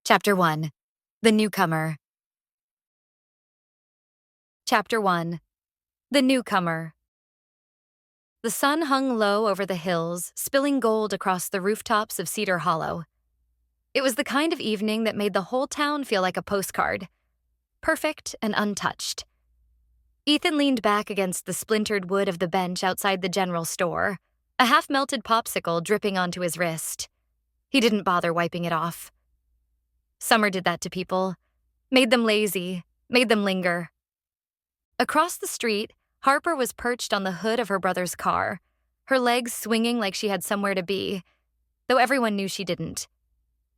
Chapter 1. The Newcomer. Chapter 1. The Newcomer. The sun hung low over the hills, spilling gold across the rooftops of Cedar Hollow. It was the kind of evening that made the whole town feel like a postcard, perfect and untouched. Ethan leaned back against the splintered wood of the bench outside the general store, a half-melted popsicle dripping onto his wrist. He didn't bother wiping it off. Summer did that to people, made them lazy, made them linger. Across the street, Harper was perched on the hood of her brother's car, her legs swinging like she had somewhere to be, though everyone knew she didn't.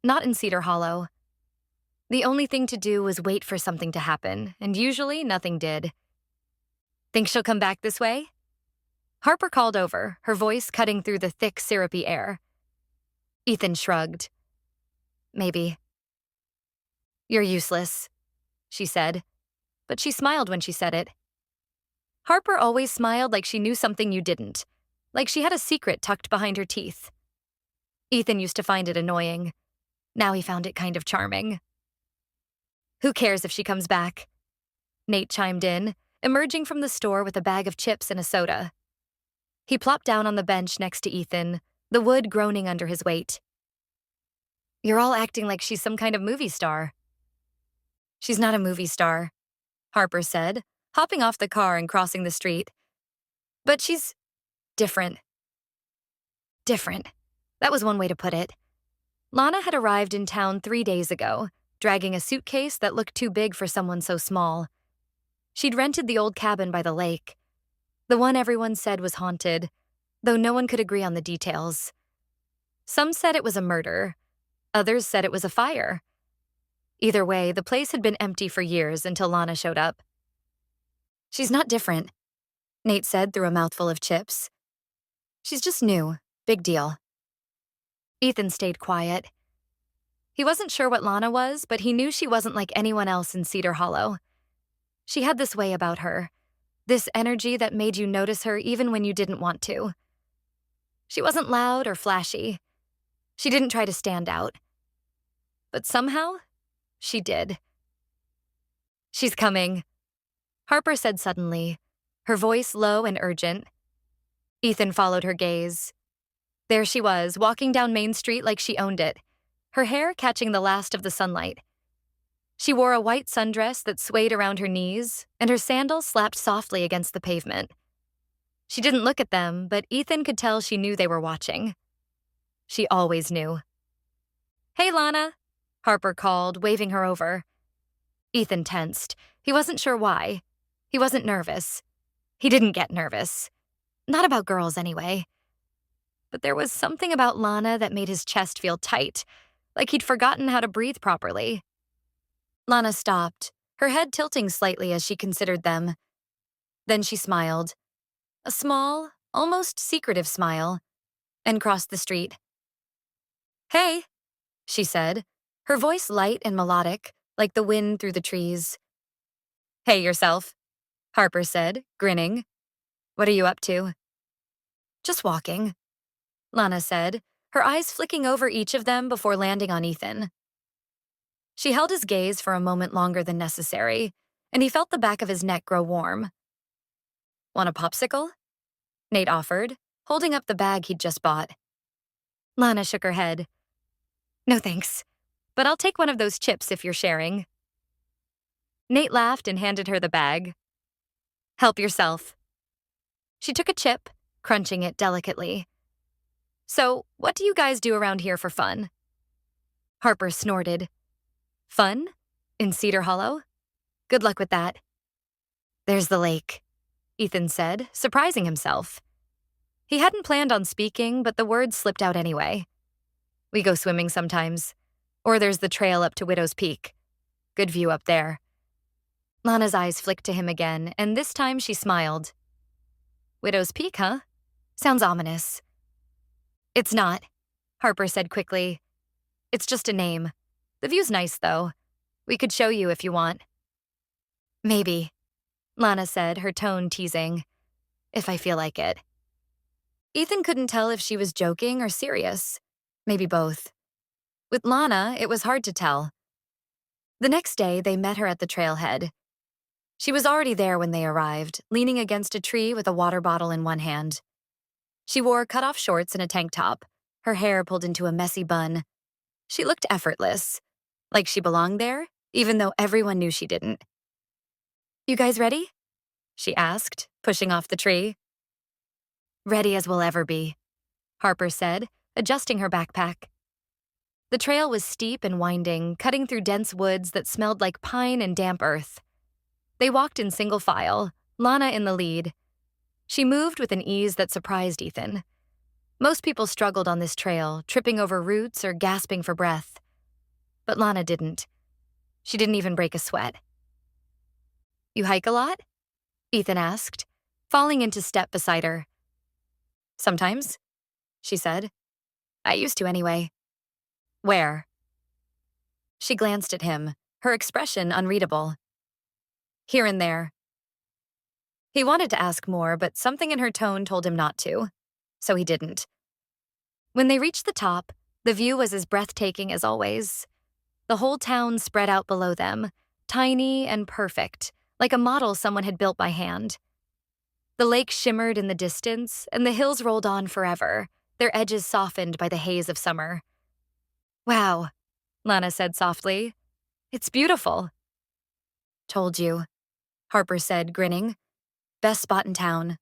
Not in Cedar Hollow. The only thing to do was wait for something to happen, and usually nothing did. Think she'll come back this way? Harper called over, her voice cutting through the thick, syrupy air. Ethan shrugged. Maybe. You're useless, she said, but she smiled when she said it. Harper always smiled like she knew something you didn't, like she had a secret tucked behind her teeth. Ethan used to find it annoying. Now he found it kind of charming. Who cares if she comes back? Nate chimed in, emerging from the store with a bag of chips and a soda. He plopped down on the bench next to Ethan, the wood groaning under his weight. You're all acting like she's some kind of movie star. She's not a movie star, Harper said, hopping off the car and crossing the street. But she's different. Different. That was one way to put it. Lana had arrived in town 3 days ago, dragging a suitcase that looked too big for someone so small. She'd rented the old cabin by the lake, the one everyone said was haunted, though no one could agree on the details. Some said it was a murder. Others said it was a fire. Either way, the place had been empty for years until Lana showed up. She's not different, Nate said through a mouthful of chips. She's just new. Big deal. Ethan stayed quiet. He wasn't sure what Lana was, but he knew she wasn't like anyone else in Cedar Hollow. She had this way about her, this energy that made you notice her even when you didn't want to. She wasn't loud or flashy. She didn't try to stand out. But somehow, she did. She's coming, Harper said suddenly, her voice low and urgent. Ethan followed her gaze. There she was, walking down Main Street like she owned it, her hair catching the last of the sunlight. She wore a white sundress that swayed around her knees, and her sandals slapped softly against the pavement. She didn't look at them, but Ethan could tell she knew they were watching. She always knew. Hey, Lana, Harper called, waving her over. Ethan tensed. He wasn't sure why. He wasn't nervous. He didn't get nervous. Not about girls, anyway. But there was something about Lana that made his chest feel tight, like he'd forgotten how to breathe properly. Lana stopped, her head tilting slightly as she considered them. Then she smiled. A small, almost secretive smile, and crossed the street. Hey, she said, her voice light and melodic, like the wind through the trees. Hey yourself, Harper said, grinning. What are you up to? Just walking, Lana said, her eyes flicking over each of them before landing on Ethan. She held his gaze for a moment longer than necessary, and he felt the back of his neck grow warm. Want a popsicle? Nate offered, holding up the bag he'd just bought. Lana shook her head. No thanks, but I'll take one of those chips if you're sharing. Nate laughed and handed her the bag. Help yourself. She took a chip, crunching it delicately. So, what do you guys do around here for fun? Harper snorted. Fun? In Cedar Hollow? Good luck with that. There's the lake, Ethan said, surprising himself. He hadn't planned on speaking, but the words slipped out anyway. We go swimming sometimes. Or there's the trail up to Widow's Peak. Good view up there. Lana's eyes flicked to him again, and this time she smiled. Widow's Peak, huh? Sounds ominous. It's not, Harper said quickly. It's just a name. The view's nice, though. We could show you if you want. Maybe, Lana said, her tone teasing. If I feel like it. Ethan couldn't tell if she was joking or serious. Maybe both. With Lana, it was hard to tell. The next day, they met her at the trailhead. She was already there when they arrived, leaning against a tree with a water bottle in one hand. She wore cut-off shorts and a tank top, her hair pulled into a messy bun. She looked effortless, like she belonged there, even though everyone knew she didn't. "You guys ready?" she asked, pushing off the tree. "Ready as we'll ever be," Harper said, adjusting her backpack. The trail was steep and winding, cutting through dense woods that smelled like pine and damp earth. They walked in single file, Lana in the lead. She moved with an ease that surprised Ethan. Most people struggled on this trail, tripping over roots or gasping for breath. But Lana didn't. She didn't even break a sweat. "You hike a lot?" Ethan asked, falling into step beside her. "Sometimes," she said. "I used to anyway." "Where?" She glanced at him, her expression unreadable. "Here and there." He wanted to ask more, but something in her tone told him not to, so he didn't. When they reached the top, the view was as breathtaking as always. The whole town spread out below them, tiny and perfect, like a model someone had built by hand. The lake shimmered in the distance, and the hills rolled on forever, their edges softened by the haze of summer. "Wow," Lana said softly. "It's beautiful." "Told you," Harper said, grinning. "Best spot in town."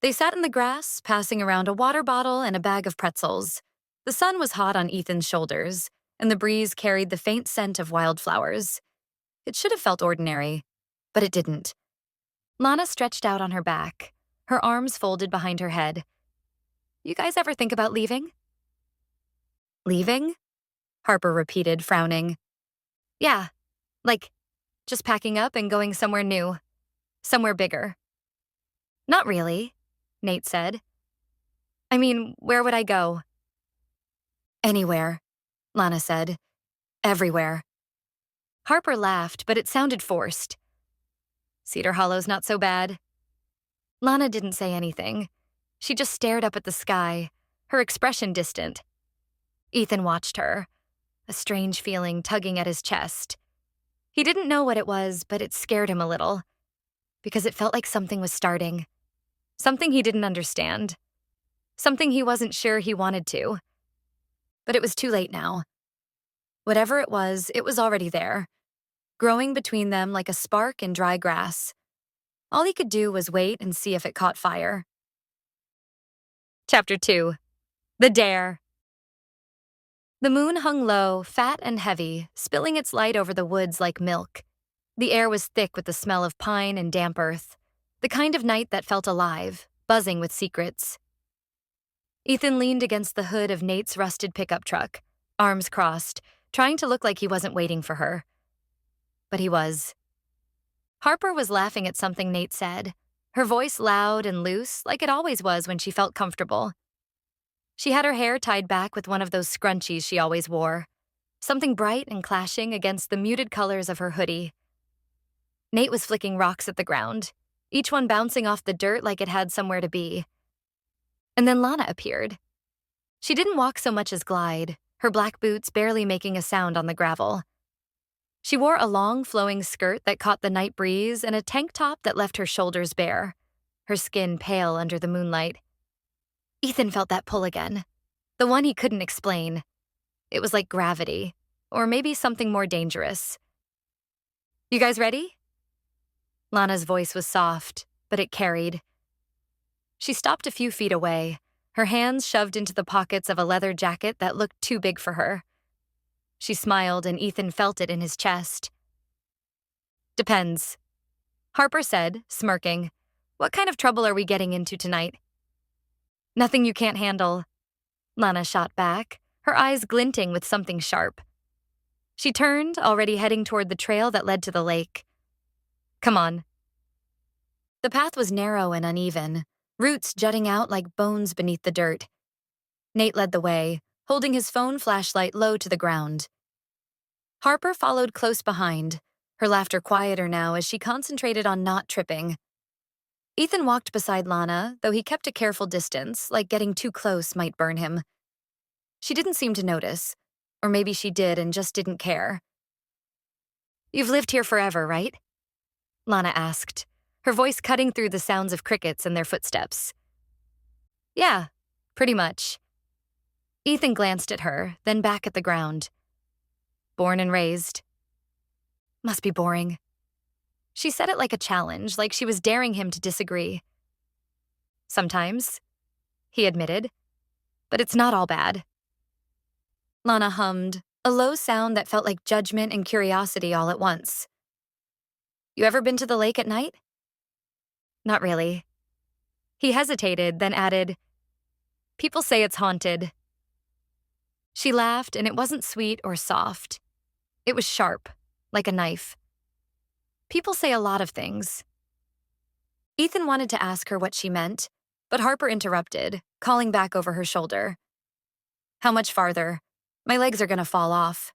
They sat in the grass, passing around a water bottle and a bag of pretzels. The sun was hot on Ethan's shoulders, and the breeze carried the faint scent of wildflowers. It should have felt ordinary, but it didn't. Lana stretched out on her back, her arms folded behind her head. "You guys ever think about leaving?" "Leaving?" Harper repeated, frowning. "Yeah, like, just packing up and going somewhere new. Somewhere bigger." "Not really," Nate said. "I mean, where would I go?" "Anywhere," Lana said. "Everywhere." Harper laughed, but it sounded forced. "Cedar Hollow's not so bad." Lana didn't say anything. She just stared up at the sky, her expression distant. Ethan watched her, a strange feeling tugging at his chest. He didn't know what it was, but it scared him a little, because it felt like something was starting. Something he didn't understand. Something he wasn't sure he wanted to. But it was too late now. Whatever it was already there, growing between them like a spark in dry grass. All he could do was wait and see if it caught fire. Chapter 2. The Dare. The moon hung low, fat and heavy, spilling its light over the woods like milk. The air was thick with the smell of pine and damp earth, the kind of night that felt alive, buzzing with secrets. Ethan leaned against the hood of Nate's rusted pickup truck, arms crossed, trying to look like he wasn't waiting for her. But he was. Harper was laughing at something Nate said, her voice loud and loose, like it always was when she felt comfortable. She had her hair tied back with one of those scrunchies she always wore, something bright and clashing against the muted colors of her hoodie. Nate was flicking rocks at the ground, each one bouncing off the dirt like it had somewhere to be. And then Lana appeared. She didn't walk so much as glide, her black boots barely making a sound on the gravel. She wore a long, flowing skirt that caught the night breeze and a tank top that left her shoulders bare, her skin pale under the moonlight. Ethan felt that pull again, the one he couldn't explain. It was like gravity, or maybe something more dangerous. "You guys ready?" Lana's voice was soft, but it carried. She stopped a few feet away, her hands shoved into the pockets of a leather jacket that looked too big for her. She smiled, and Ethan felt it in his chest. "Depends," Harper said, smirking. "What kind of trouble are we getting into tonight?" "Nothing you can't handle," Lana shot back, her eyes glinting with something sharp. She turned, already heading toward the trail that led to the lake. "Come on." The path was narrow and uneven, roots jutting out like bones beneath the dirt. Nate led the way, holding his phone flashlight low to the ground. Harper followed close behind, her laughter quieter now as she concentrated on not tripping. Ethan walked beside Lana, though he kept a careful distance, like getting too close might burn him. She didn't seem to notice, or maybe she did and just didn't care. You've lived here forever, right? Lana asked, her voice cutting through the sounds of crickets and their footsteps. Yeah, pretty much. Ethan glanced at her, then back at the ground. Born and raised. Must be boring. She said it like a challenge, like she was daring him to disagree. Sometimes, he admitted, but it's not all bad. Lana hummed, a low sound that felt like judgment and curiosity all at once. You ever been to the lake at night? Not really. He hesitated, then added, People say it's haunted. She laughed, and it wasn't sweet or soft. It was sharp, like a knife. People say a lot of things. Ethan wanted to ask her what she meant, but Harper interrupted, calling back over her shoulder. How much farther? My legs are gonna fall off.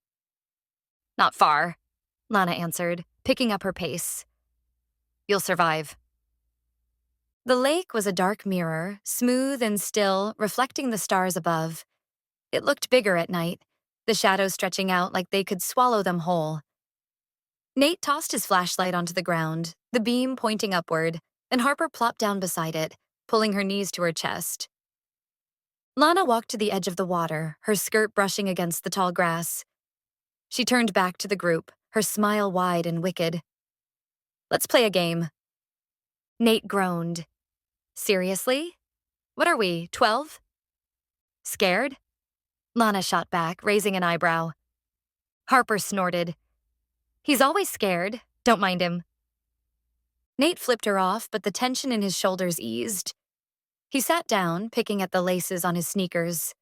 Not far, Lana answered, picking up her pace. You'll survive. The lake was a dark mirror, smooth and still, reflecting the stars above. It looked bigger at night, the shadows stretching out like they could swallow them whole. Nate tossed his flashlight onto the ground, the beam pointing upward, and Harper plopped down beside it, pulling her knees to her chest. Lana walked to the edge of the water, her skirt brushing against the tall grass. She turned back to the group, her smile wide and wicked. Let's play a game. Nate groaned. Seriously? What are we, 12? Scared? Lana shot back, raising an eyebrow. Harper snorted. He's always scared. Don't mind him. Nate flipped her off, but the tension in his shoulders eased. He sat down, picking at the laces on his sneakers.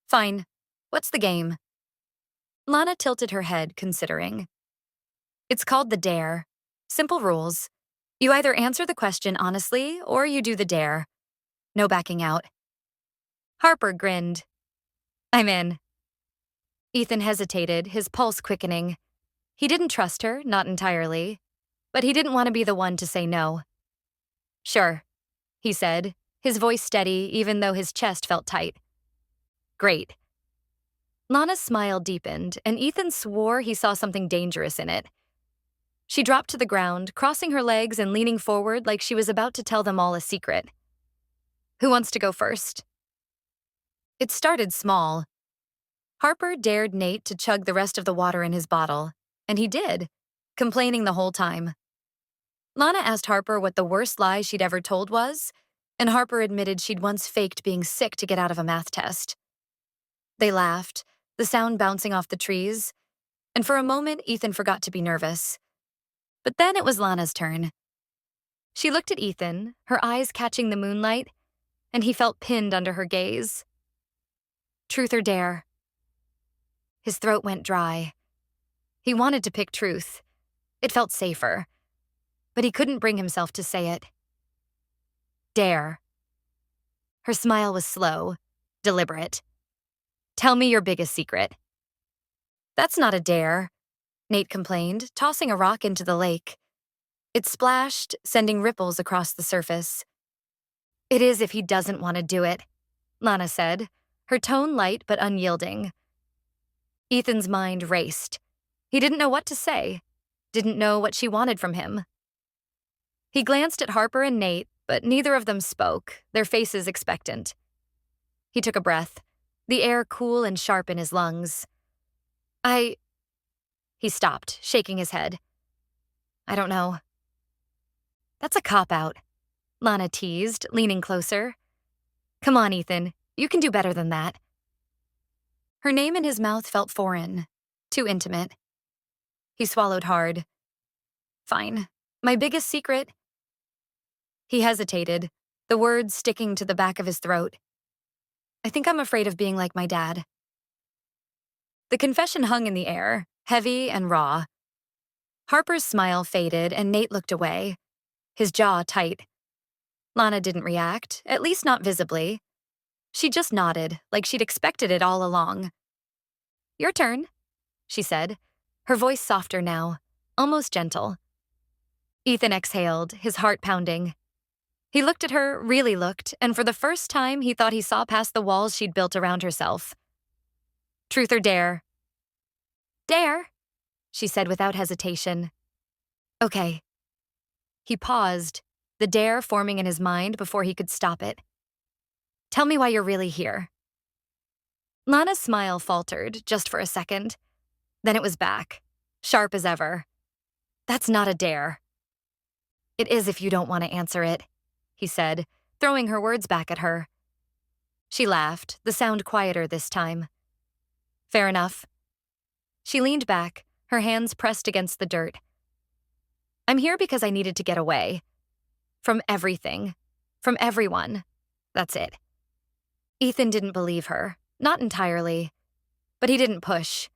Fine. What's the game? Lana tilted her head, considering. It's called the dare. Simple rules. You either answer the question honestly, or you do the dare. No backing out. Harper grinned. I'm in. Ethan hesitated, his pulse quickening. He didn't trust her, not entirely, but he didn't want to be the one to say no. Sure, he said, his voice steady even though his chest felt tight. Great. Lana's smile deepened, and Ethan swore he saw something dangerous in it. She dropped to the ground, crossing her legs and leaning forward like she was about to tell them all a secret. Who wants to go first? It started small. Harper dared Nate to chug the rest of the water in his bottle, and he did, complaining the whole time. Lana asked Harper what the worst lie she'd ever told was, and Harper admitted she'd once faked being sick to get out of a math test. They laughed, the sound bouncing off the trees, and for a moment Ethan forgot to be nervous. But then it was Lana's turn. She looked at Ethan, her eyes catching the moonlight, and he felt pinned under her gaze. Truth or dare? His throat went dry. He wanted to pick truth. It felt safer. But he couldn't bring himself to say it. Dare. Her smile was slow, deliberate. Tell me your biggest secret. That's not a dare, Nate complained, tossing a rock into the lake. It splashed, sending ripples across the surface. It is if he doesn't want to do it, Lana said, her tone light but unyielding. Ethan's mind raced. He didn't know what to say, didn't know what she wanted from him. He glanced at Harper and Nate, but neither of them spoke, their faces expectant. He took a breath, the air cool and sharp in his lungs. He stopped, shaking his head. I don't know. That's a cop-out, Lana teased, leaning closer. Come on, Ethan, you can do better than that. Her name in his mouth felt foreign, too intimate. He swallowed hard. Fine. My biggest secret. He hesitated, the words sticking to the back of his throat. I think I'm afraid of being like my dad. The confession hung in the air, heavy and raw. Harper's smile faded and Nate looked away, his jaw tight. Lana didn't react, at least not visibly. She just nodded, like she'd expected it all along. Your turn, she said, her voice softer now, almost gentle. Ethan exhaled, his heart pounding. He looked at her, really looked, and for the first time he thought he saw past the walls she'd built around herself. Truth or dare? Dare, she said without hesitation. Okay. He paused, the dare forming in his mind before he could stop it. Tell me why you're really here. Lana's smile faltered just for a second. Then it was back, sharp as ever. That's not a dare. It is if you don't want to answer it, he said, throwing her words back at her. She laughed, the sound quieter this time. Fair enough. She leaned back, her hands pressed against the dirt. I'm here because I needed to get away. From everything. From everyone. That's it. Ethan didn't believe her. Not entirely. But he didn't push.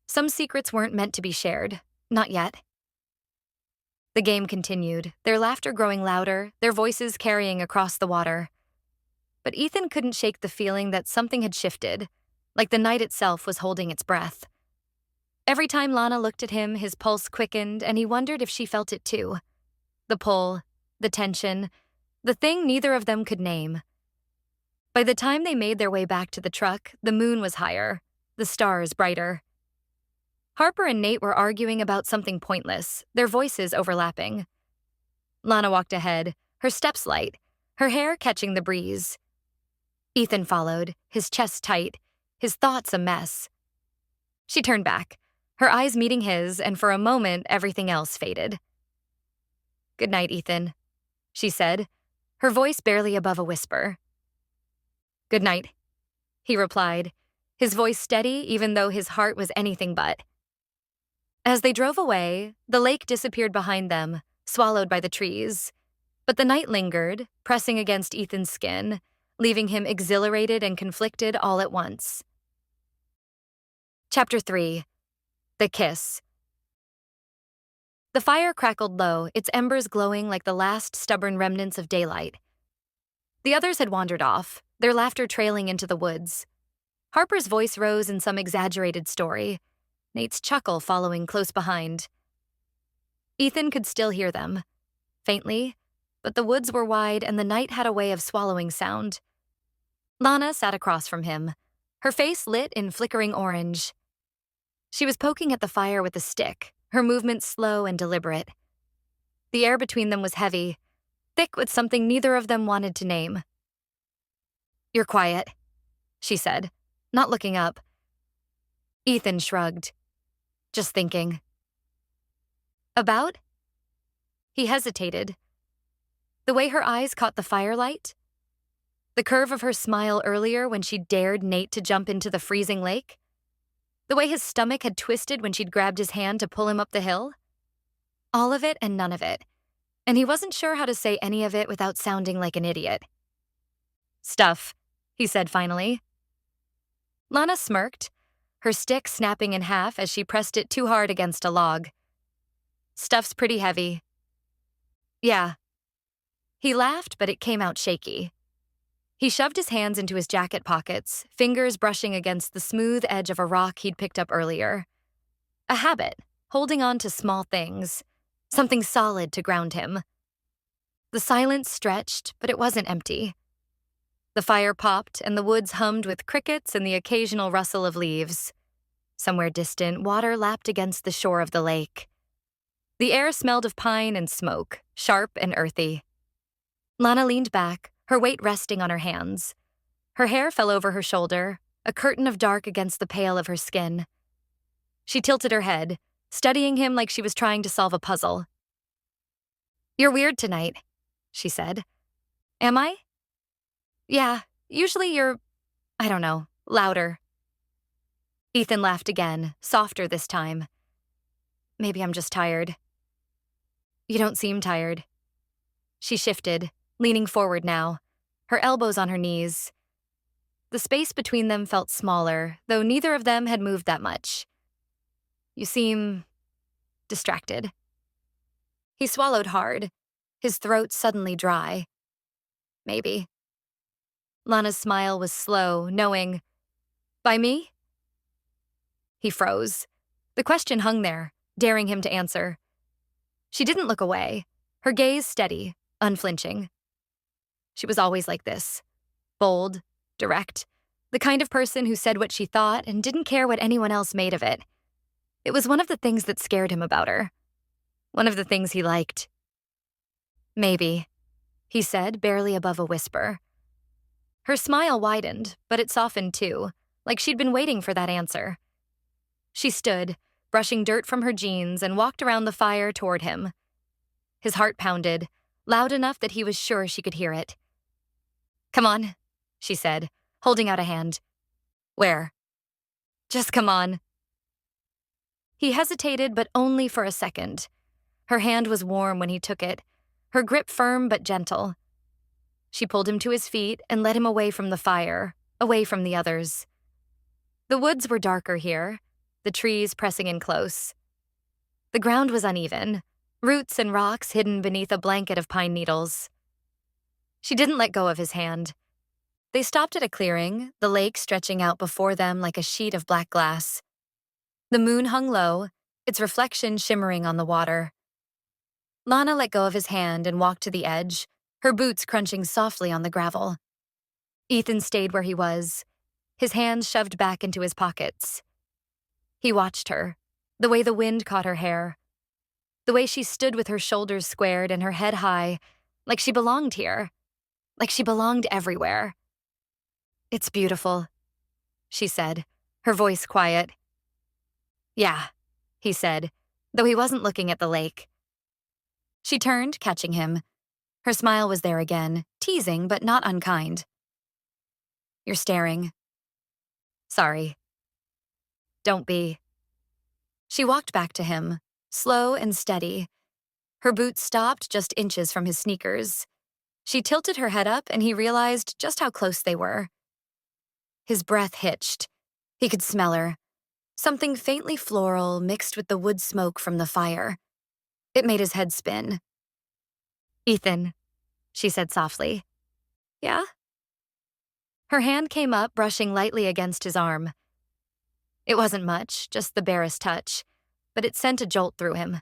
Some secrets weren't meant to be shared. Not yet. The game continued, their laughter growing louder, their voices carrying across the water. But Ethan couldn't shake the feeling that something had shifted, like the night itself was holding its breath. Every time Lana looked at him, his pulse quickened, and he wondered if she felt it too. The pull, the tension, the thing neither of them could name. By the time they made their way back to the truck, the moon was higher, the stars brighter. Harper and Nate were arguing about something pointless, their voices overlapping. Lana walked ahead, her steps light, her hair catching the breeze. Ethan followed, his chest tight, his thoughts a mess. She turned back, her eyes meeting his, and for a moment, everything else faded. Good night, Ethan, she said, her voice barely above a whisper. Good night, he replied, his voice steady even though his heart was anything but. As they drove away, the lake disappeared behind them, swallowed by the trees. But the night lingered, pressing against Ethan's skin, leaving him exhilarated and conflicted all at once. Chapter 3. The Kiss. The fire crackled low, its embers glowing like the last stubborn remnants of daylight. The others had wandered off, their laughter trailing into the woods. Harper's voice rose in some exaggerated story, Nate's chuckle following close behind. Ethan could still hear them, faintly, but the woods were wide and the night had a way of swallowing sound. Lana sat across from him, her face lit in flickering orange. She was poking at the fire with a stick, her movements slow and deliberate. The air between them was heavy, thick with something neither of them wanted to name. You're quiet, she said, not looking up. Ethan shrugged. Just thinking. About? He hesitated. The way her eyes caught the firelight? The curve of her smile earlier when she dared Nate to jump into the freezing lake? The way his stomach had twisted when she'd grabbed his hand to pull him up the hill? All of it and none of it. And he wasn't sure how to say any of it without sounding like an idiot. Stuff, he said finally. Lana smirked, her stick snapping in half as she pressed it too hard against a log. Stuff's pretty heavy. Yeah. He laughed, but it came out shaky. He shoved his hands into his jacket pockets, fingers brushing against the smooth edge of a rock he'd picked up earlier. A habit, holding on to small things, something solid to ground him. The silence stretched, but it wasn't empty. The fire popped, and the woods hummed with crickets and the occasional rustle of leaves. Somewhere distant, water lapped against the shore of the lake. The air smelled of pine and smoke, sharp and earthy. Lana leaned back, her weight resting on her hands. Her hair fell over her shoulder, a curtain of dark against the pale of her skin. She tilted her head, studying him like she was trying to solve a puzzle. You're weird tonight, she said. Am I? Yeah, usually you're, I don't know, louder. Ethan laughed again, softer this time. Maybe I'm just tired. You don't seem tired. She shifted, leaning forward now, her elbows on her knees. The space between them felt smaller, though neither of them had moved that much. You seem distracted. He swallowed hard, his throat suddenly dry. Maybe. Lana's smile was slow, knowing. By me? He froze. The question hung there, daring him to answer. She didn't look away, her gaze steady, unflinching. She was always like this. Bold, direct, the kind of person who said what she thought and didn't care what anyone else made of it. It was one of the things that scared him about her. One of the things he liked. Maybe, he said, barely above a whisper. Her smile widened, but it softened too, like she'd been waiting for that answer. She stood, brushing dirt from her jeans, and walked around the fire toward him. His heart pounded, loud enough that he was sure she could hear it. "Come on," she said, holding out a hand. "Where?" "Just come on." He hesitated, but only for a second. Her hand was warm when he took it, her grip firm but gentle. She pulled him to his feet and led him away from the fire, away from the others. The woods were darker here, the trees pressing in close. The ground was uneven, roots and rocks hidden beneath a blanket of pine needles. She didn't let go of his hand. They stopped at a clearing, the lake stretching out before them like a sheet of black glass. The moon hung low, its reflection shimmering on the water. Lana let go of his hand and walked to the edge, her boots crunching softly on the gravel. Ethan stayed where he was, his hands shoved back into his pockets. He watched her, the way the wind caught her hair, the way she stood with her shoulders squared and her head high, like she belonged here, like she belonged everywhere. "It's beautiful," she said, her voice quiet. "Yeah," he said, though he wasn't looking at the lake. She turned, catching him. Her smile was there again, teasing but not unkind. "You're staring." "Sorry." "Don't be." She walked back to him, slow and steady. Her boots stopped just inches from his sneakers. She tilted her head up and he realized just how close they were. His breath hitched. He could smell her. Something faintly floral mixed with the wood smoke from the fire. It made his head spin. "Ethan," she said softly. "Yeah?" Her hand came up, brushing lightly against his arm. It wasn't much, just the barest touch, but it sent a jolt through him.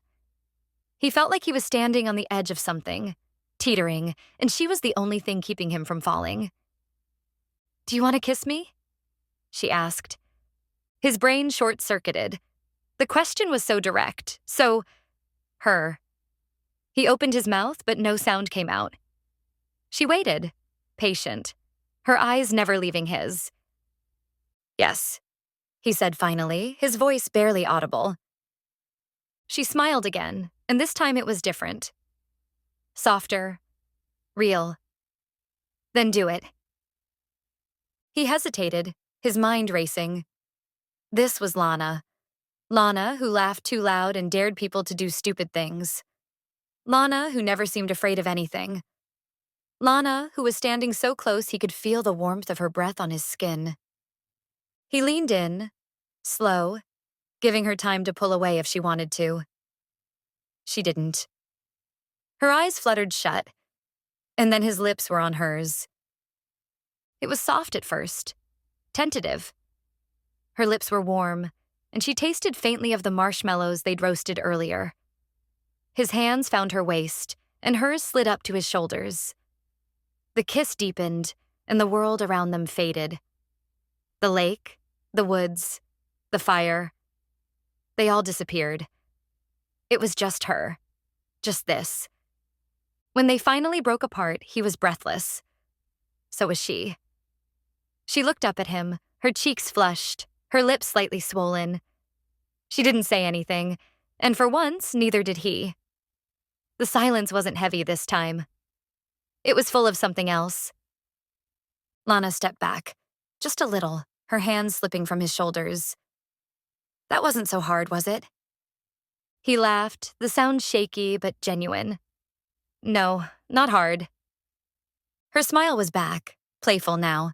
He felt like he was standing on the edge of something, teetering, and she was the only thing keeping him from falling. "Do you want to kiss me?" she asked. His brain short-circuited. The question was so direct, so her. He opened his mouth, but no sound came out. She waited, patient, her eyes never leaving his. "Yes," he said finally, his voice barely audible. She smiled again, and this time it was different. Softer, real. "Then do it." He hesitated, his mind racing. This was Lana. Lana, who laughed too loud and dared people to do stupid things. Lana, who never seemed afraid of anything. Lana, who was standing so close he could feel the warmth of her breath on his skin. He leaned in, slow, giving her time to pull away if she wanted to. She didn't. Her eyes fluttered shut, and then his lips were on hers. It was soft at first, tentative. Her lips were warm, and she tasted faintly of the marshmallows they'd roasted earlier. His hands found her waist, and hers slid up to his shoulders. The kiss deepened, and the world around them faded. The lake, the woods, the fire. They all disappeared. It was just her. Just this. When they finally broke apart, he was breathless. So was she. She looked up at him, her cheeks flushed, her lips slightly swollen. She didn't say anything, and for once, neither did he. The silence wasn't heavy this time. It was full of something else. Lana stepped back, just a little, her hands slipping from his shoulders. "That wasn't so hard, was it?" He laughed, the sound shaky but genuine. "No, not hard." Her smile was back, playful now.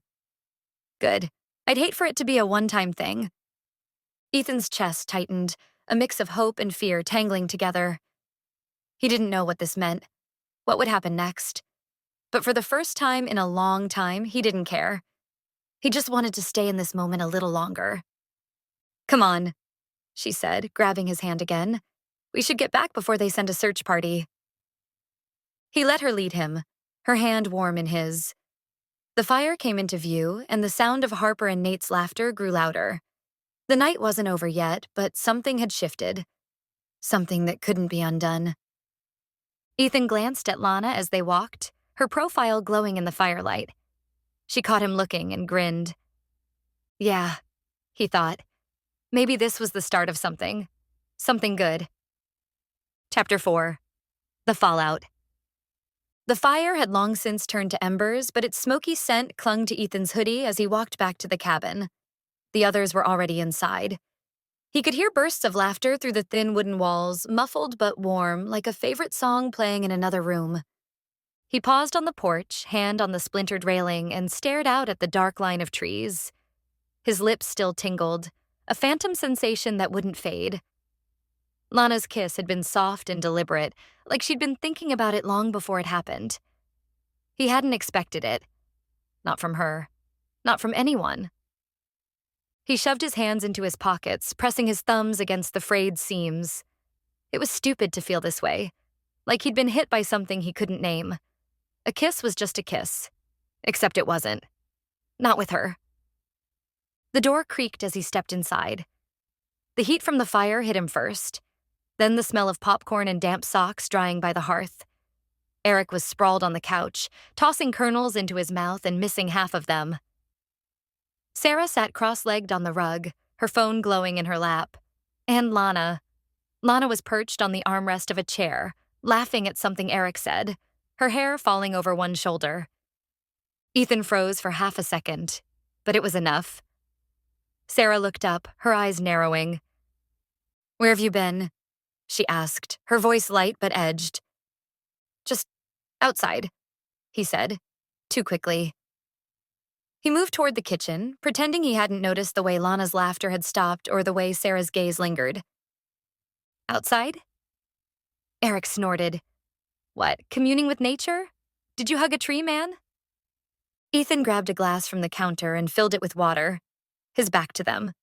"Good. I'd hate for it to be a one-time thing." Ethan's chest tightened, a mix of hope and fear tangling together. He didn't know what this meant, what would happen next. But for the first time in a long time, he didn't care. He just wanted to stay in this moment a little longer. "Come on," she said, grabbing his hand again. "We should get back before they send a search party." He let her lead him, her hand warm in his. The fire came into view, and the sound of Harper and Nate's laughter grew louder. The night wasn't over yet, but something had shifted. Something that couldn't be undone. Ethan glanced at Lana as they walked, her profile glowing in the firelight. She caught him looking and grinned. Yeah, he thought. Maybe this was the start of something. Something good. Chapter 4. The Fallout. The fire had long since turned to embers, but its smoky scent clung to Ethan's hoodie as he walked back to the cabin. The others were already inside. He could hear bursts of laughter through the thin wooden walls, muffled but warm, like a favorite song playing in another room. He paused on the porch, hand on the splintered railing, and stared out at the dark line of trees. His lips still tingled, a phantom sensation that wouldn't fade. Lana's kiss had been soft and deliberate, like she'd been thinking about it long before it happened. He hadn't expected it. Not from her. Not from anyone. He shoved his hands into his pockets, pressing his thumbs against the frayed seams. It was stupid to feel this way, like he'd been hit by something he couldn't name. A kiss was just a kiss. Except it wasn't. Not with her. The door creaked as he stepped inside. The heat from the fire hit him first, then the smell of popcorn and damp socks drying by the hearth. Eric was sprawled on the couch, tossing kernels into his mouth and missing half of them. Sarah sat cross-legged on the rug, her phone glowing in her lap. And Lana. Lana was perched on the armrest of a chair, laughing at something Eric said, her hair falling over one shoulder. Ethan froze for half a second, but it was enough. Sarah looked up, her eyes narrowing. "Where have you been?" she asked, her voice light but edged. "Just outside," he said, too quickly. He moved toward the kitchen, pretending he hadn't noticed the way Lana's laughter had stopped or the way Sarah's gaze lingered. "Outside?" Eric snorted. "What, communing with nature? Did you hug a tree, man?" Ethan grabbed a glass from the counter and filled it with water, his back to them.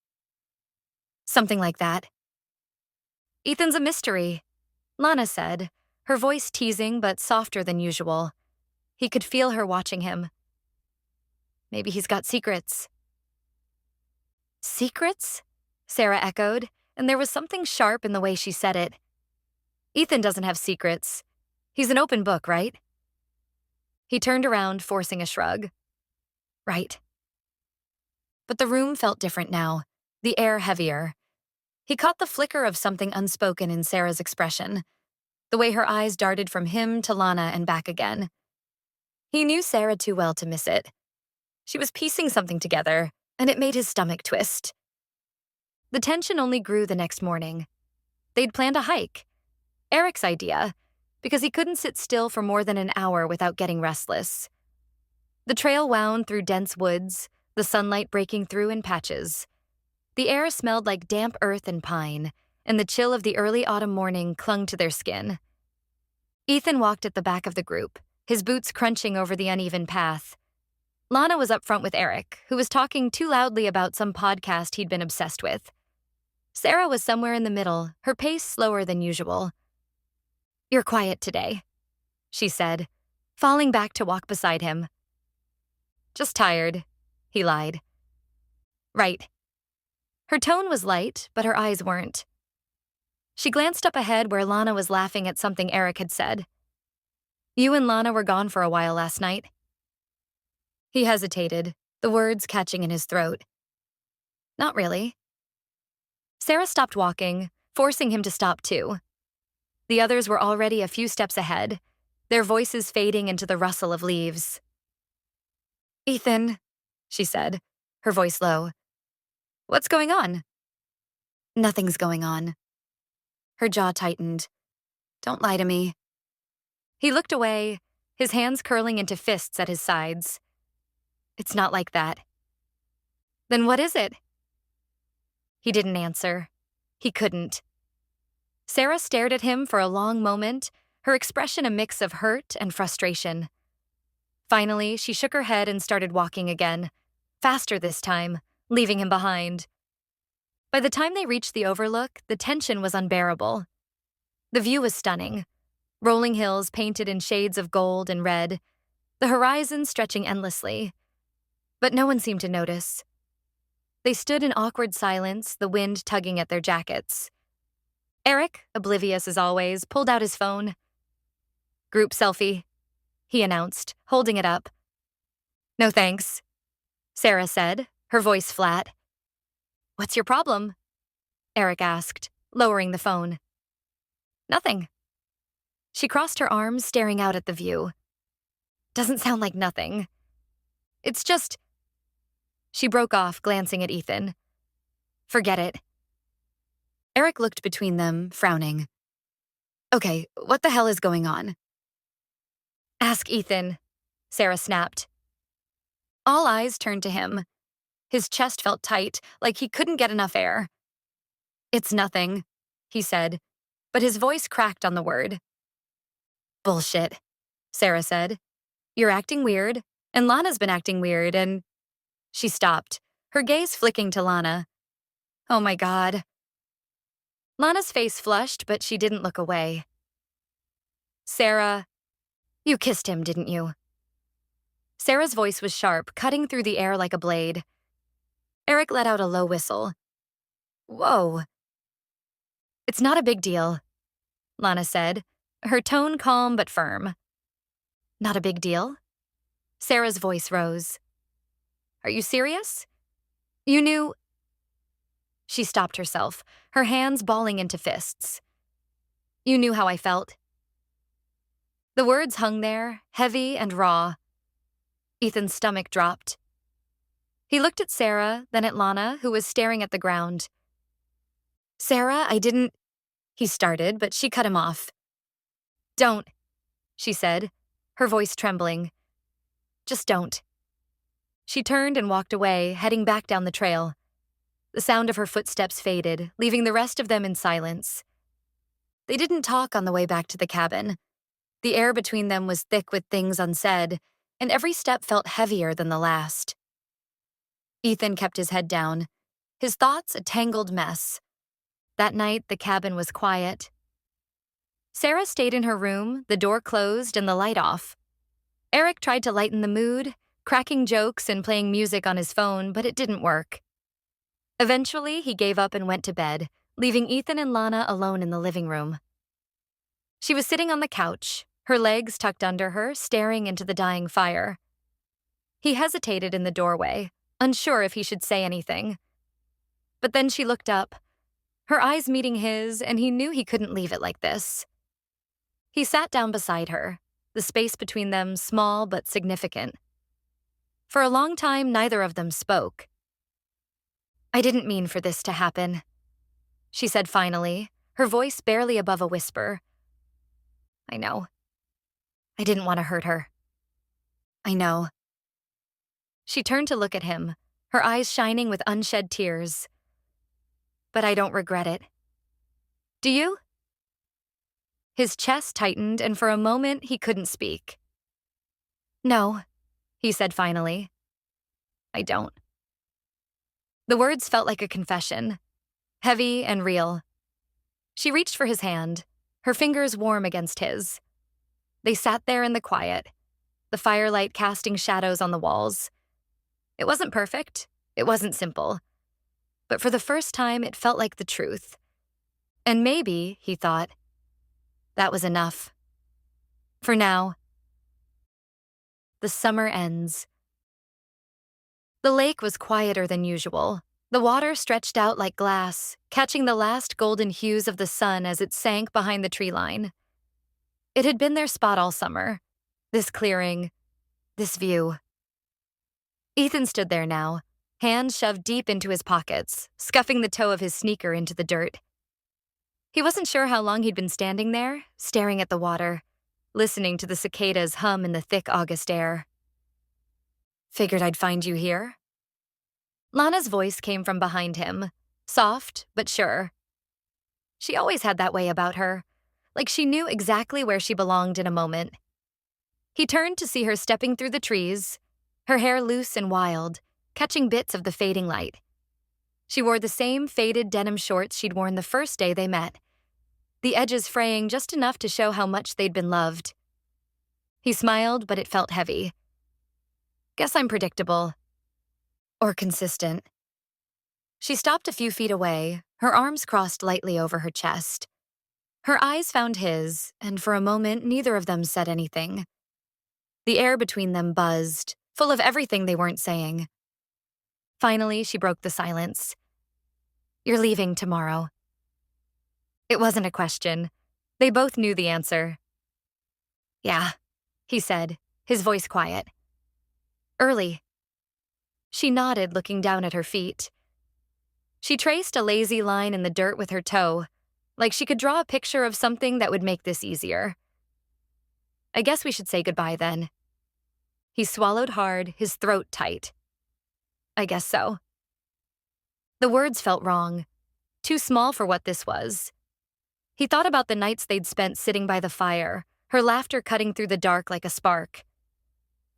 "Something like that." "Ethan's a mystery," Lana said, her voice teasing but softer than usual. He could feel her watching him. "Maybe he's got secrets." "Secrets?" Sarah echoed, and there was something sharp in the way she said it. "Ethan doesn't have secrets. He's an open book, right?" He turned around, forcing a shrug. "Right." But the room felt different now, the air heavier. He caught the flicker of something unspoken in Sarah's expression, the way her eyes darted from him to Lana and back again. He knew Sarah too well to miss it. She was piecing something together, and it made his stomach twist. The tension only grew the next morning. They'd planned a hike. Eric's idea, because he couldn't sit still for more than an hour without getting restless. The trail wound through dense woods, the sunlight breaking through in patches. The air smelled like damp earth and pine, and the chill of the early autumn morning clung to their skin. Ethan walked at the back of the group, his boots crunching over the uneven path. Lana was up front with Eric, who was talking too loudly about some podcast he'd been obsessed with. Sarah was somewhere in the middle, her pace slower than usual. "You're quiet today," she said, falling back to walk beside him. "Just tired," he lied. "Right." Her tone was light, but her eyes weren't. She glanced up ahead where Lana was laughing at something Eric had said. "You and Lana were gone for a while last night." He hesitated, the words catching in his throat. "Not really." Sarah stopped walking, forcing him to stop too. The others were already a few steps ahead, their voices fading into the rustle of leaves. "Ethan," she said, her voice low. "What's going on?" "Nothing's going on." Her jaw tightened. "Don't lie to me." He looked away, his hands curling into fists at his sides. "It's not like that." "Then what is it?" He didn't answer. He couldn't. Sarah stared at him for a long moment, her expression a mix of hurt and frustration. Finally, she shook her head and started walking again, faster this time, leaving him behind. By the time they reached the overlook, the tension was unbearable. The view was stunning. Rolling hills painted in shades of gold and red, the horizon stretching endlessly. But no one seemed to notice. They stood in awkward silence, the wind tugging at their jackets. Eric, oblivious as always, pulled out his phone. "Group selfie," he announced, holding it up. "No thanks," Sarah said, her voice flat. "What's your problem?" Eric asked, lowering the phone. "Nothing." She crossed her arms, staring out at the view. "Doesn't sound like nothing. It's just—" She broke off, glancing at Ethan. "Forget it." Eric looked between them, frowning. "Okay, what the hell is going on?" "Ask Ethan," Sarah snapped. All eyes turned to him. His chest felt tight, like he couldn't get enough air. "It's nothing," he said, but his voice cracked on the word. "Bullshit," Sarah said. "You're acting weird, and Lana's been acting weird, and—" She stopped, her gaze flicking to Lana. "Oh my God." Lana's face flushed, but she didn't look away. "Sarah, you kissed him, didn't you?" Sarah's voice was sharp, cutting through the air like a blade. Eric let out a low whistle. "Whoa." "It's not a big deal," Lana said, her tone calm but firm. "Not a big deal?" Sarah's voice rose. "Are you serious? You knew—" She stopped herself, her hands balling into fists. "You knew how I felt." The words hung there, heavy and raw. Ethan's stomach dropped. He looked at Sarah, then at Lana, who was staring at the ground. "Sarah, I didn't—" he started, but she cut him off. "Don't," she said, her voice trembling. "Just don't." She turned and walked away, heading back down the trail. The sound of her footsteps faded, leaving the rest of them in silence. They didn't talk on the way back to the cabin. The air between them was thick with things unsaid, and every step felt heavier than the last. Ethan kept his head down, his thoughts a tangled mess. That night, the cabin was quiet. Sarah stayed in her room, the door closed and the light off. Eric tried to lighten the mood, cracking jokes and playing music on his phone, but it didn't work. Eventually, he gave up and went to bed, leaving Ethan and Lana alone in the living room. She was sitting on the couch, her legs tucked under her, staring into the dying fire. He hesitated in the doorway, unsure if he should say anything. But then she looked up, her eyes meeting his, and he knew he couldn't leave it like this. He sat down beside her, the space between them small but significant. For a long time, neither of them spoke. "I didn't mean for this to happen," she said finally, her voice barely above a whisper. "I know. I didn't want to hurt her. I know." She turned to look at him, her eyes shining with unshed tears. "But I don't regret it. Do you?" His chest tightened, and for a moment he couldn't speak. "No," he said finally. "I don't." The words felt like a confession, heavy and real. She reached for his hand, her fingers warm against his. They sat there in the quiet, the firelight casting shadows on the walls. It wasn't perfect, it wasn't simple, but for the first time it felt like the truth. And maybe, he thought, that was enough. For now. The summer ends. The lake was quieter than usual. The water stretched out like glass, catching the last golden hues of the sun as it sank behind the tree line. It had been their spot all summer. This clearing, this view. Ethan stood there now, hands shoved deep into his pockets, scuffing the toe of his sneaker into the dirt. He wasn't sure how long he'd been standing there, staring at the water, listening to the cicadas hum in the thick August air. "Figured I'd find you here?" Lana's voice came from behind him, soft but sure. She always had that way about her, like she knew exactly where she belonged in a moment. He turned to see her stepping through the trees, her hair loose and wild, catching bits of the fading light. She wore the same faded denim shorts she'd worn the first day they met, the edges fraying just enough to show how much they'd been loved. He smiled, but it felt heavy. "Guess I'm predictable. Or consistent." She stopped a few feet away, her arms crossed lightly over her chest. Her eyes found his, and for a moment, neither of them said anything. The air between them buzzed, full of everything they weren't saying. Finally, she broke the silence. "You're leaving tomorrow." It wasn't a question. They both knew the answer. "Yeah," he said, his voice quiet. "Early." She nodded, looking down at her feet. She traced a lazy line in the dirt with her toe, like she could draw a picture of something that would make this easier. "I guess we should say goodbye then." He swallowed hard, his throat tight. "I guess so." The words felt wrong, too small for what this was. He thought about the nights they'd spent sitting by the fire, her laughter cutting through the dark like a spark.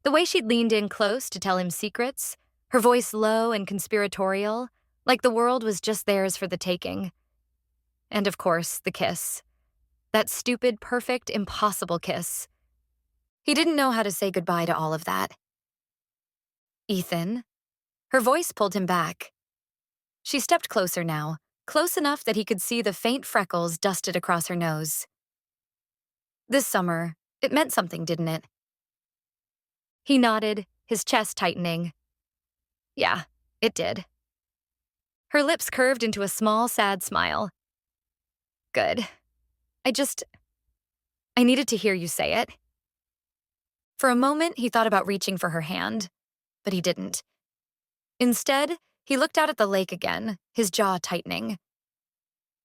The way she'd leaned in close to tell him secrets, her voice low and conspiratorial, like the world was just theirs for the taking. And of course, the kiss. That stupid, perfect, impossible kiss. He didn't know how to say goodbye to all of that. "Ethan?" Her voice pulled him back. She stepped closer now, close enough that he could see the faint freckles dusted across her nose. "This summer, it meant something, didn't it?" He nodded, his chest tightening. "Yeah, it did." Her lips curved into a small, sad smile. "Good. I needed to hear you say it." For a moment, he thought about reaching for her hand, but he didn't. Instead, he looked out at the lake again, his jaw tightening.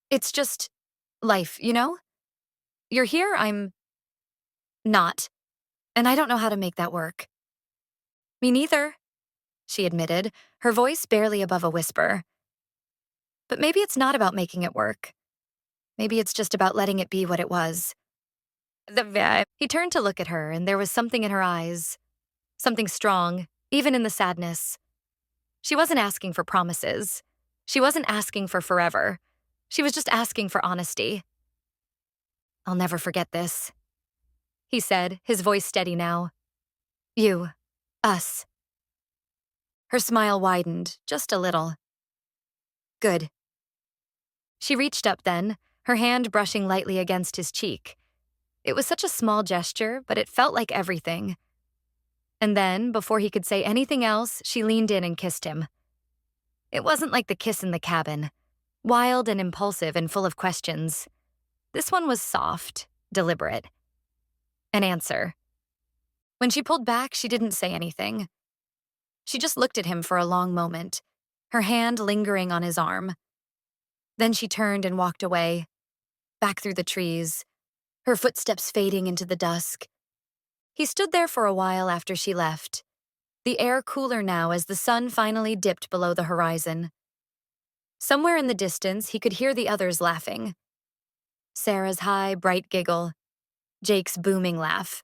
"It's just life, you know? You're here, I'm not, and I don't know how to make that work." "Me neither," she admitted, her voice barely above a whisper. "But maybe it's not about making it work. Maybe it's just about letting it be what it was." He turned to look at her, and there was something in her eyes. Something strong, even in the sadness. She wasn't asking for promises. She wasn't asking for forever. She was just asking for honesty. "I'll never forget this," he said, his voice steady now. "You. Us." Her smile widened, just a little. "Good." She reached up then, her hand brushing lightly against his cheek. It was such a small gesture, but it felt like everything. And then, before he could say anything else, she leaned in and kissed him. It wasn't like the kiss in the cabin, wild and impulsive and full of questions. This one was soft, deliberate. An answer. When she pulled back, she didn't say anything. She just looked at him for a long moment, her hand lingering on his arm. Then she turned and walked away, back through the trees, her footsteps fading into the dusk. He stood there for a while after she left, the air cooler now as the sun finally dipped below the horizon. Somewhere in the distance, he could hear the others laughing. Sarah's high, bright giggle, Jake's booming laugh.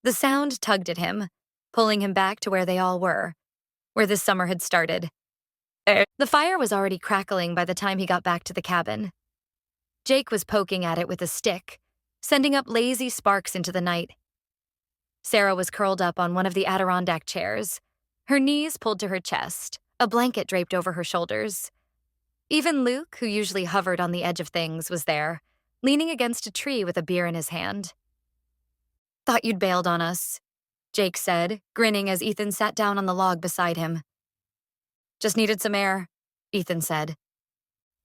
The sound tugged at him, pulling him back to where they all were, where this summer had started. The fire was already crackling by the time he got back to the cabin. Jake was poking at it with a stick, sending up lazy sparks into the night. Sarah was curled up on one of the Adirondack chairs, her knees pulled to her chest, a blanket draped over her shoulders. Even Luke, who usually hovered on the edge of things, was there, leaning against a tree with a beer in his hand. "Thought you'd bailed on us," Jake said, grinning as Ethan sat down on the log beside him. "Just needed some air," Ethan said.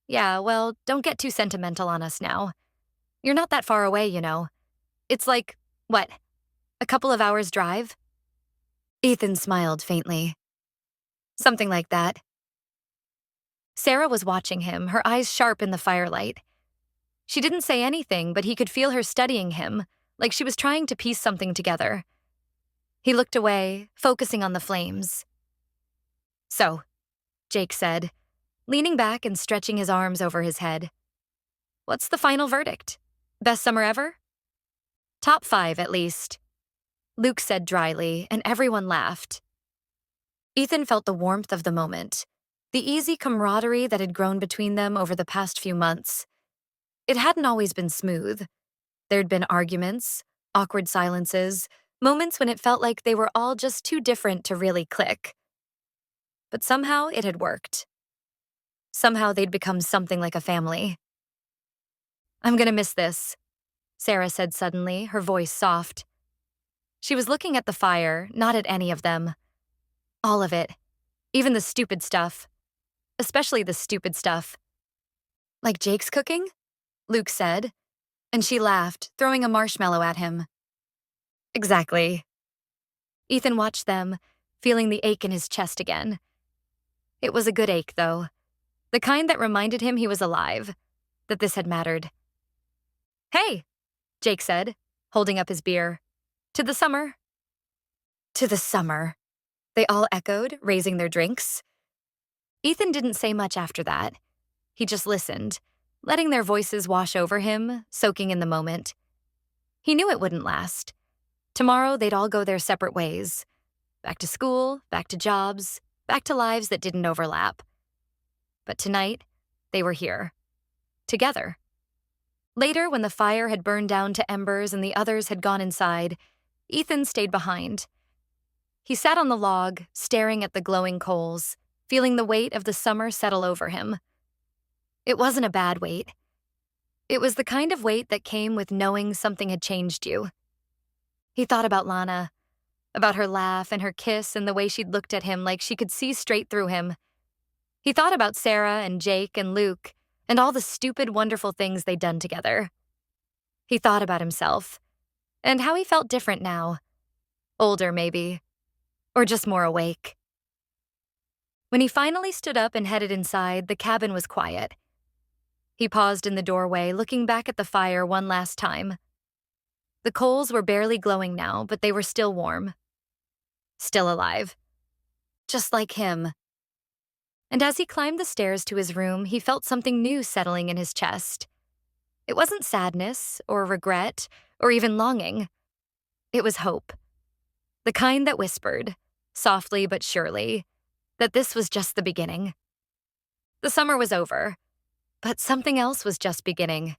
"Yeah, well, don't get too sentimental on us now. You're not that far away, you know. It's like, what, a couple of hours' drive?" Ethan smiled faintly. "Something like that." Sarah was watching him, her eyes sharp in the firelight. She didn't say anything, but he could feel her studying him, like she was trying to piece something together. He looked away, focusing on the flames. "So," Jake said, leaning back and stretching his arms over his head. "What's the final verdict? Best summer ever?" "Top 5, at least," Luke said dryly, and everyone laughed. Ethan felt the warmth of the moment, the easy camaraderie that had grown between them over the past few months. It hadn't always been smooth. There'd been arguments, awkward silences, moments when it felt like they were all just too different to really click. But somehow it had worked. Somehow they'd become something like a family. I'm gonna miss this, Sarah said suddenly, her voice soft. She was looking at the fire, not at any of them. All of it. Even the stupid stuff. Especially the stupid stuff. Like Jake's cooking? Luke said, and she laughed, throwing a marshmallow at him. Exactly. Ethan watched them, feeling the ache in his chest again. It was a good ache, though. The kind that reminded him he was alive, that this had mattered. Hey, Jake said, holding up his beer. To the summer. To the summer, they all echoed, raising their drinks. Ethan didn't say much after that. He just listened, letting their voices wash over him, soaking in the moment. He knew it wouldn't last. Tomorrow, they'd all go their separate ways. Back to school, back to jobs, back to lives that didn't overlap. But tonight, they were here. Together. Later, when the fire had burned down to embers and the others had gone inside, Ethan stayed behind. He sat on the log, staring at the glowing coals, feeling the weight of the summer settle over him. It wasn't a bad weight. It was the kind of weight that came with knowing something had changed you. He thought about Lana, about her laugh and her kiss and the way she'd looked at him like she could see straight through him. He thought about Sarah and Jake and Luke and all the stupid, wonderful things they'd done together. He thought about himself and how he felt different now. Older, maybe. Or just more awake. When he finally stood up and headed inside, the cabin was quiet. He paused in the doorway, looking back at the fire one last time. The coals were barely glowing now, but they were still warm. Still alive. Just like him. And as he climbed the stairs to his room, he felt something new settling in his chest. It wasn't sadness, or regret, or even longing. It was hope. The kind that whispered, softly but surely, that this was just the beginning. The summer was over, but something else was just beginning.